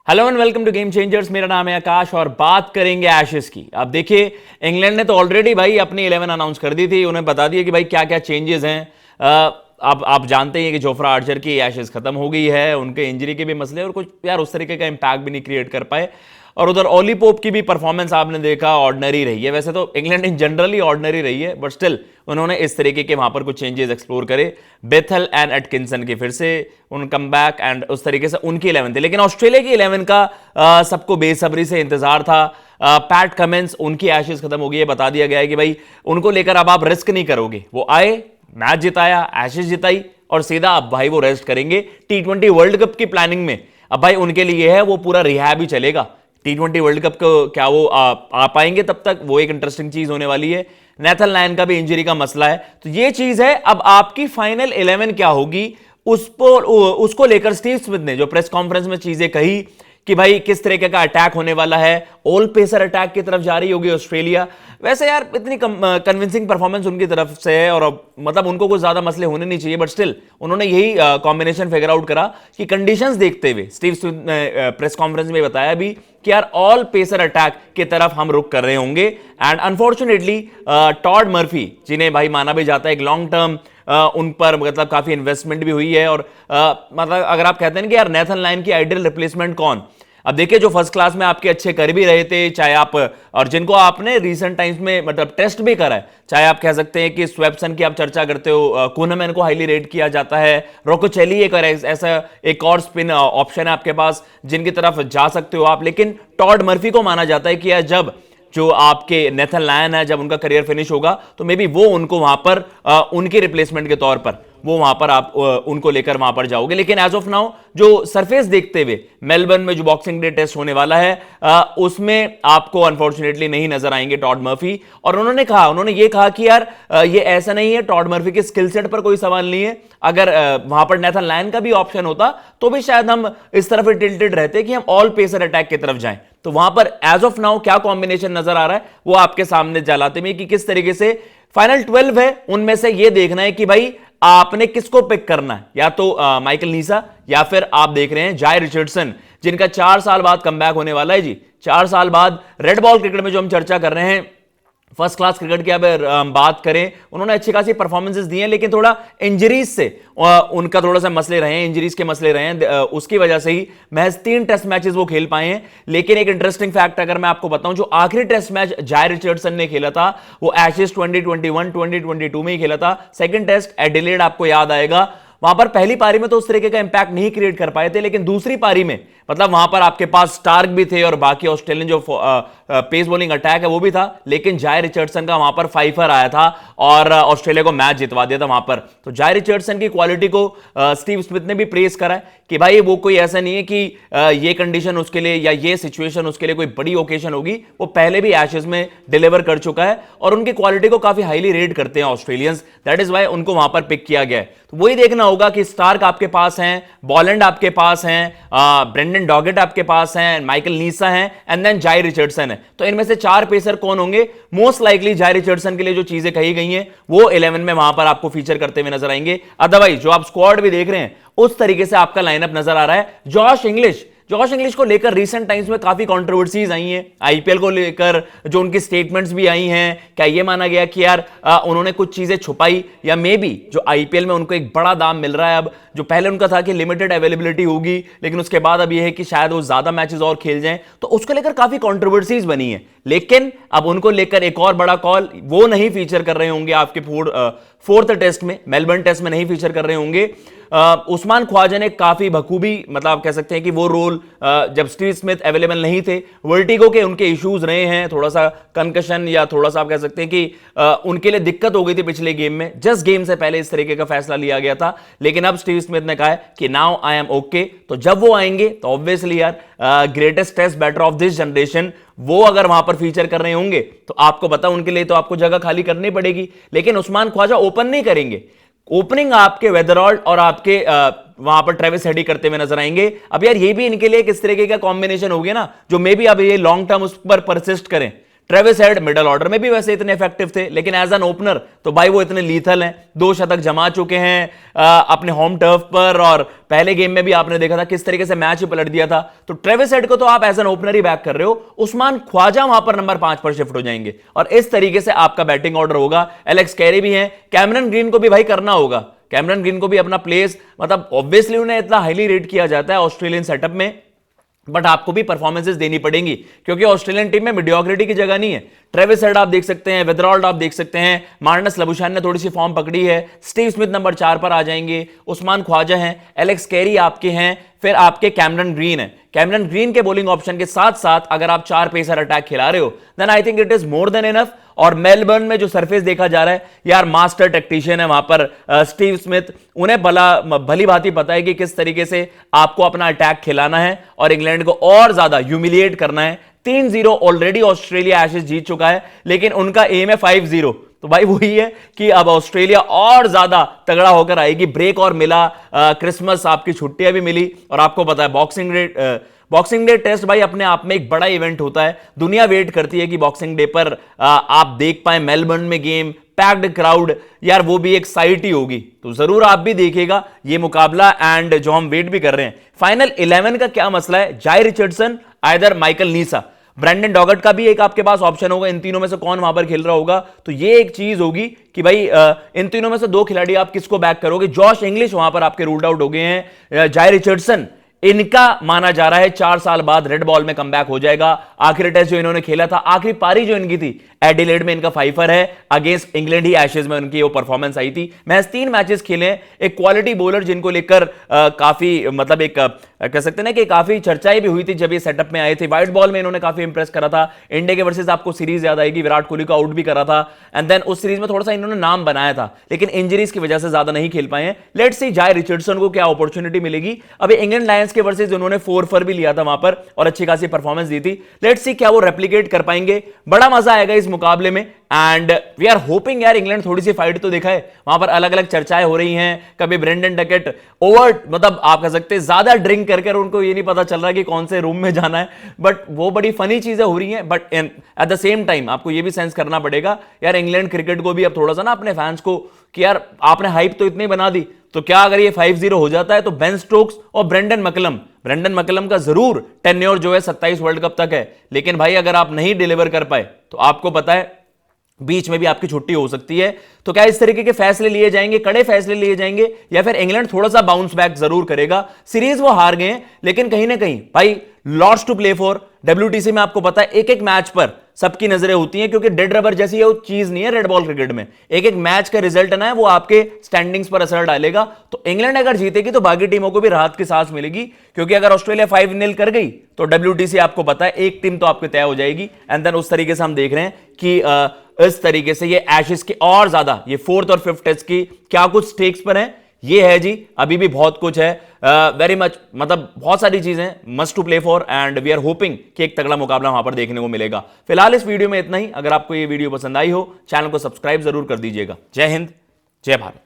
Hello and welcome to game changers. मेरा नाम है आकाश और बात करेंगे एशेस की। अब देखिए, इंग्लैंड ने तो ऑलरेडी भाई अपनी 11 अनाउंस कर दी थी। उन्हें बता दिया कि भाई क्या क्या चेंजेस हैं। अब आप जानते हैं कि जोफ्रा आर्चर की एशेस खत्म हो गई है, उनके इंजरी के भी मसले और कुछ यार उस तरीके का इंपैक्ट भी नहीं क्रिएट कर पाए। और उधर ओली पोप की भी परफॉर्मेंस आपने देखा ऑर्डिनरी रही है। वैसे तो इंग्लैंड इन जनरली ऑर्डिनरी रही है, बट स्टिल उन्होंने इस तरीके के वहां पर कुछ चेंजेस एक्सप्लोर करे। बेथल एंड एटकिंसन के फिर से उन कम बैक एंड उस तरीके से उनकी 11 थी। लेकिन ऑस्ट्रेलिया की 11 का सबको बेसब्री से इंतजार था। पैट कमिंस, उनकी एशेस खत्म हो गई है। बता दिया गया है कि भाई उनको लेकर अब आप रिस्क नहीं करोगे। वो आए, मैच जिताया, एशेस जिताई और सीधा अब भाई वो रेस्ट करेंगे। T20 वर्ल्ड कप की प्लानिंग में अब भाई उनके लिए है वो पूरा रिहैब ही चलेगा। T20 वर्ल्ड कप को क्या वो आ पाएंगे तब तक, वो एक इंटरेस्टिंग चीज होने वाली है। नेथन लायन का भी इंजरी का मसला है, तो ये चीज है। अब आपकी फाइनल 11 क्या होगी उसको लेकर स्टीव स्मिथ ने जो प्रेस कॉन्फ्रेंस में चीजें कही कि भाई किस तरीके का अटैक होने वाला है। ऑल पेसर अटैक की तरफ जा रही होगी ऑस्ट्रेलिया। वैसे यार इतनी कन्विंसिंग परफॉर्मेंस उनकी तरफ से है और मतलब उनको कुछ ज्यादा मसले होने नहीं चाहिए, बट स्टिल उन्होंने यही कॉम्बिनेशन फिगर आउट करा कि कंडीशंस देखते हुए स्टीव स्मिथ ने प्रेस कॉन्फ्रेंस में बताया भी कि यार ऑल पेसर अटैक की तरफ हम रुक कर रहे होंगे। एंड अनफॉर्चुनेटली टॉड मर्फी, जिन्हें भाई माना भी जाता है एक लॉन्ग टर्म उन पर मतलब काफी इन्वेस्टमेंट भी हुई है और मतलब अगर आप कहते हैं कि यार नेथन लायन की आइडियल रिप्लेसमेंट कौन। अब देखिए, जो फर्स्ट क्लास में आपके अच्छे कर भी रहे थे, चाहे आप और जिनको आपने रीसेंट टाइम्स में मतलब टेस्ट भी करा है, चाहे आप कह सकते हैं कि स्वेप्सन की आप चर्चा करते हो, कुनमैन को हाईली रेट किया जाता है, रोकोचेली एक ऐसा एक और स्पिन ऑप्शन है आपके पास जिनकी तरफ जा सकते हो आप। लेकिन टॉड मर्फी को माना जाता है कि यार जब जो आपके नेथन लायन है, जब उनका करियर फिनिश होगा तो मे बी वो उनको वहां पर उनके रिप्लेसमेंट के तौर पर वो वहां पर आप उनको लेकर वहां पर जाओगे। लेकिन एज ऑफ नाउ जो सरफेस देखते हुए मेलबर्न में जो बॉक्सिंग डे टेस्ट होने वाला है उसमें आपको अनफॉर्चुनेटली नहीं नजर आएंगे टॉड मर्फी। और उन्होंने ये कहा कि यार ये ऐसा नहीं है, टॉड मर्फी के स्किल सेट पर कोई सवाल नहीं है। अगर वहां पर नेथन लायन का भी ऑप्शन होता तो भी शायद हम इस तरफ टिल्टेड रहते कि हम ऑल पेसर अटैक की तरफ जाएं। तो वहां पर एज ऑफ नाउ क्या कॉम्बिनेशन नजर आ रहा है वो आपके सामने जलाते में कि किस तरीके से फाइनल 12 है, उनमें से ये देखना है कि भाई आपने किसको पिक करना है, या तो माइकल नीसा या फिर आप देख रहे हैं जाय रिचर्डसन, जिनका 4 साल बाद कमबैक होने वाला है जी। 4 साल बाद रेड बॉल क्रिकेट में जो हम चर्चा कर रहे हैं फर्स्ट क्लास क्रिकेट की अगर बात करें, उन्होंने अच्छी खासी परफॉर्मेंसेस दी हैं, लेकिन थोड़ा इंजरीज से उनका थोड़ा सा मसले रहे हैं, इंजरीज के मसले रहे हैं। उसकी वजह से ही महज 3 टेस्ट मैचेस वो खेल पाए हैं। लेकिन एक इंटरेस्टिंग फैक्ट अगर मैं आपको बताऊं, जो आखिरी टेस्ट मैच जाय रिचर्डसन ने खेला था वो एशेस 2021 2022 में ही खेला था। सेकंड टेस्ट एडिलेड आपको याद आएगा, वहां पर पहली पारी में तो उस तरीके का इंपैक्ट नहीं क्रिएट कर पाए थे, लेकिन दूसरी पारी में मतलब वहां पर आपके पास स्टार्क भी थे और बाकी ऑस्ट्रेलियन जो पेस बॉलिंग अटैक है वो भी था। लेकिन जाय रिचर्डसन का वहां पर फाइफर आया था और ऑस्ट्रेलिया को मैच जितवा दिया था वहां पर। तो जाय रिचर्डसन की क्वालिटी को स्टीव स्मिथ ने भी प्रेस करा है कि भाई वो कोई ऐसा नहीं है कि ये कंडीशन उसके लिए या ये सिचुएशन उसके लिए कोई बड़ी ओकेजन होगी। वो पहले भी एशेस में डिलीवर कर चुका है और उनकी क्वालिटी को काफी हाईली रेट करते हैं ऑस्ट्रेलियंस। दैट इज वाई उनको वहां पर पिक किया गया है। तो वही देखना होगा कि स्टार्क आपके पास हैं, बॉलैंड आपके पास हैं, ब्रेंडन डॉगेट आपके पास हैं, माइकल नीसा हैं एंड देन जाय रिचर्डसन है। तो इनमें से 4 पेसर कौन होंगे? मोस्ट लाइकली जाय रिचर्डसन के लिए जो चीजें कही गई हैं वो 11 में वहां पर आपको फीचर करते हुए नजर आएंगे। अदरवाइज जो आप स्क्वाड भी देख रहे हैं उस तरीके से आपका लाइनअप नजर आ रहा है। जॉश इंग्लिश को लेकर रीसेंट टाइम्स में काफी कंट्रोवर्सीज आई हैं, आईपीएल को लेकर जो उनकी स्टेटमेंट्स भी आई हैं। क्या यह माना गया कि यार उन्होंने कुछ चीजें छुपाई, या मे बी जो आईपीएल में उनको एक बड़ा दाम मिल रहा है अब, जो पहले उनका था कि लिमिटेड अवेलेबिलिटी होगी लेकिन उसके बाद अब यह है कि शायद वो ज्यादा मैचेस और खेल जाएं, तो उसको लेकर काफी कंट्रोवर्सीज बनी है। लेकिन अब उनको लेकर एक और बड़ा कॉल, वो नहीं फीचर कर रहे होंगे आपके फोर्थ टेस्ट में, मेलबर्न टेस्ट में नहीं फीचर कर रहे होंगे। उस्मान ख्वाजा ने काफी बखूबी मतलब आप कह सकते हैं कि वो रोल जब स्टीव स्मिथ अवेलेबल नहीं थे, वर्टिगो के उनके इश्यूज रहे हैं, थोड़ा सा कंकशन या थोड़ा सा आप कह सकते हैं कि उनके लिए दिक्कत हो गई थी पिछले गेम में, जस्ट गेम से पहले इस तरीके का फैसला लिया गया था। लेकिन अब स्टीव स्मिथ ने कहा है कि नाउ आई एम ओके। तो जब वो आएंगे तो ऑब्वियसली यार greatest test batter of this generation वो अगर वहां पर फीचर कर रहे होंगे तो आपको पता उनके लिए तो आपको जगह खाली करनी पड़ेगी। लेकिन उस्मान ख्वाजा ओपन नहीं करेंगे, ओपनिंग आपके वेदरऑल्ड और आपके वहां पर ट्रेविस हेडी करते हुए नजर आएंगे। अब यार ये भी इनके लिए किस तरीके का कॉम्बिनेशन हो गया ना, जो मे बी अब ये लॉन्ग टर्म उस पर परसिस्ट करें। ट्रेविस हेड मिडल ऑर्डर में भी वैसे इतने इफेक्टिव थे, लेकिन एज एन ओपनर तो भाई वो इतने लीथल हैं, 2 शतक जमा चुके हैं अपने होम टर्फ पर, और पहले गेम में भी आपने देखा था किस तरीके से मैच पलट दिया था। तो ट्रेविस हेड को तो आप एज एन ओपनर ही बैक कर रहे हो, उस्मान ख्वाजा वहां पर नंबर 5 पर शिफ्ट हो जाएंगे और इस तरीके से आपका बैटिंग ऑर्डर होगा। एलेक्स कैरी भी है, कैमरन ग्रीन को भी भाई करना होगा, कैमरन ग्रीन को भी अपना प्लेस, मतलब ऑब्वियसली उन्हें इतना हाईली रेट किया जाता है ऑस्ट्रेलियन सेटअप में, बट आपको भी परफॉर्मेंसेस देनी पड़ेंगी क्योंकि ऑस्ट्रेलियन टीम में मीडियोक्रिटी की जगह नहीं है। ट्रेविस हेड आप देख सकते हैं, विदरॉल्ड आप देख सकते हैं, मार्नस लबुशान ने थोड़ी सी फॉर्म पकड़ी है, स्टीव स्मिथ नंबर 4 पर आ जाएंगे, उस्मान ख्वाजा हैं, एलेक्स कैरी आपके हैं, फिर आपके कैमरन ग्रीन है। कैमरन ग्रीन के बॉलिंग ऑप्शन के साथ साथ अगर आप 4 पेसर अटैक खिला रहे हो then I think it is more than enough. और मेलबर्न में जो सरफेस देखा जा रहा है यार, मास्टर टेक्नीशियन है वहां पर स्टीव स्मिथ, उन्हें भली भांति पता है कि किस तरीके से आपको अपना अटैक खिलाना है और इंग्लैंड को और ज्यादा ह्यूमिलिएट करना है। 3-0 ऑलरेडी ऑस्ट्रेलिया एशेज जीत चुका है, लेकिन उनका एम है 5-0। तो भाई वही है कि अब ऑस्ट्रेलिया और ज्यादा तगड़ा होकर आएगी। ब्रेक और मिला, क्रिसमस आपकी छुट्टियां भी मिली, और आपको पता है बॉक्सिंग डे टेस्ट भाई अपने आप में एक बड़ा इवेंट होता है। दुनिया वेट करती है कि बॉक्सिंग डे पर आप देख पाए मेलबर्न में गेम, पैक्ड क्राउड, यार वो भी एक साइट ही होगी। तो जरूर आप भी देखिएगा ये मुकाबला, एंड जो हम वेट भी कर रहे हैं। फाइनल 11 का क्या मसला है, Jhye Richardson either Michael Neser, Brendan Doggett का भी एक आपके पास ऑप्शन होगा। इन तीनों में से कौन वहां पर खेल रहा होगा, तो ये एक चीज होगी कि भाई इन तीनों में से 2 खिलाड़ी आप किसको बैक करोगे। जॉश इंग्लिश वहां पर आपके रूल्ड आउट हो गए हैं, जाय रिचर्डसन इनका माना जा रहा है 4 साल बाद रेड बॉल में कमबैक हो जाएगा। आखिरी टेस्ट जो इन्होंने खेला था, आखिरी पारी जो इनकी थी एडिलेड में, इनका फाइफर है, अगेंस्ट इंग्लैंड ही एशेज में उनकी वो परफॉर्मेंस आई थी। महज 3 मैचेस खेले हैं। एक क्वालिटी बॉलर जिनको लेकर काफी मतलब एक कह सकते हैं ना कि काफी चर्चाएं भी हुई थी जब ये सेटअप में आए थे। व्हाइट बॉल में इन्होंने काफी इंप्रेस करा था। इंडिया के वर्सेस आपको सीरीज याद आएगी, विराट कोहली को आउट भी करा था, एंड देन उस सीरीज में थोड़ा सा इन्होंने नाम बनाया था, लेकिन इंजरीज की वजह से ज्यादा नहीं खेल पाए हैं। लेट्स सी जाय रिचर्डसन को क्या अपॉर्चुनिटी मिलेगी। अभी इंग्लैंड लायंस के वर्सेस उन्होंने 4 फॉर भी लिया था वहां पर और अच्छी खासी परफॉर्मेंस दी थी। लेट्स सी क्या वो रेप्लिकेट कर पाएंगे। बड़ा मजा आएगा इस मुकाबले में, एंड वी आर होपिंग यार इंग्लैंड थोड़ी सी फाइट तो दिखाए। वहां पर अलग अलग चर्चाएं हो रही हैं, कभी ब्रेंडन डकेट ओवर, मतलब आप कह सकते हैं ज्यादा ड्रिंक करके उनको ये नहीं पता चल रहा कि कौन से रूम में जाना है, बट वो बड़ी फनी चीजें हो रही हैं। But at the same time आपको ये भी सेंस करना पड़ेगा यार, इंग्लैंड क्रिकेट को भी अब थोड़ा सा ना अपने फैंस को कि यार आपने हाइप तो इतनी बना दी, तो क्या अगर ये 5-0 हो जाता है तो बेन स्टोक्स और ब्रेंडन मकलम का जरूर टेन्योर जो है 27 वर्ल्ड कप तक है, लेकिन भाई अगर आप नहीं डिलीवर कर पाए तो आपको पता है बीच में भी आपकी छुट्टी हो सकती है। तो क्या इस तरीके के फैसले लिए जाएंगे, कड़े फैसले लिए जाएंगे, या फिर इंग्लैंड थोड़ा सा बाउंस बैक जरूर करेगा। सीरीज वो हार गए, लेकिन कहीं ना कहीं भाई lots to play for. WTC में आपको पता है एक एक मैच पर सबकी नजरें होती हैं, क्योंकि डेड रबर जैसी वो चीज नहीं है रेड बॉल क्रिकेट में। एक एक मैच का रिजल्ट ना है वो आपके स्टैंडिंग्स पर असर डालेगा। तो इंग्लैंड अगर जीतेगी तो बाकी टीमों को भी राहत की सांस मिलेगी, क्योंकि अगर ऑस्ट्रेलिया 5-0 कर गई तो WTC आपको पता है एक टीम तो आपकी तय हो जाएगी। एंड देन उस तरीके से हम देख रहे हैं कि इस तरीके से ये एशेज के और ज्यादा ये 4th और 5th टेस्ट की क्या कुछ स्टेक्स पर है, ये है जी। अभी भी बहुत कुछ है, वेरी मच, मतलब बहुत सारी चीजें must to play for, and we are hoping कि एक तगड़ा मुकाबला वहां पर देखने को मिलेगा। फिलहाल इस वीडियो में इतना ही। अगर आपको ये वीडियो पसंद आई हो, चैनल को सब्सक्राइब जरूर कर दीजिएगा। जय हिंद, जय भारत।